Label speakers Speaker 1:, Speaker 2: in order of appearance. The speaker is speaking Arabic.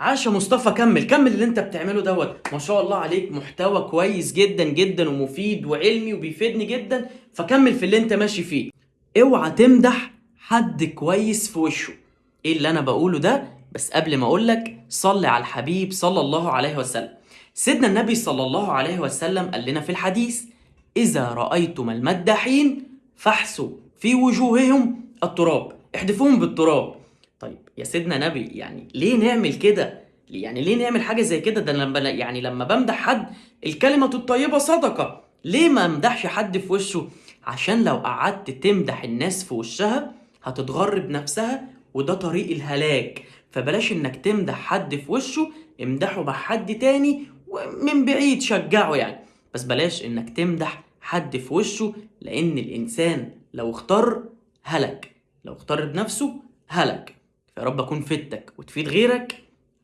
Speaker 1: عاش يا مصطفى، كمل اللي انت بتعمله دوت. ما شاء الله عليك، محتوى كويس جدا جدا ومفيد وعلمي وبيفيدني جدا، فكمل في اللي انت ماشي فيه. اوعى تمدح حد كويس في وشه. ايه اللي انا بقوله ده؟ بس قبل ما اقولك، صلي على الحبيب صلى الله عليه وسلم. سيدنا النبي صلى الله عليه وسلم قال لنا في الحديث: اذا رأيتم المداحين فاحسوا في وجوههم التراب، احدفوهم بالتراب. طيب يا سيدنا نبي، يعني ليه نعمل كده؟ يعني ليه نعمل حاجة زي كده؟ ده لما بمدح حد، الكلمة الطيبة صدقة. ليه ما امدحش حد في وشه؟ عشان لو قعدت تمدح الناس في وشها هتتغر بنفسها، وده طريق الهلاك. فبلاش انك تمدح حد في وشه، امدحه مع حد تاني ومن بعيد شجعه يعني. بس بلاش انك تمدح حد في وشه، لان الانسان لو اختار هلك، لو اختار بنفسه هلك. فيا رب اكون فدتك وتفيد غيرك.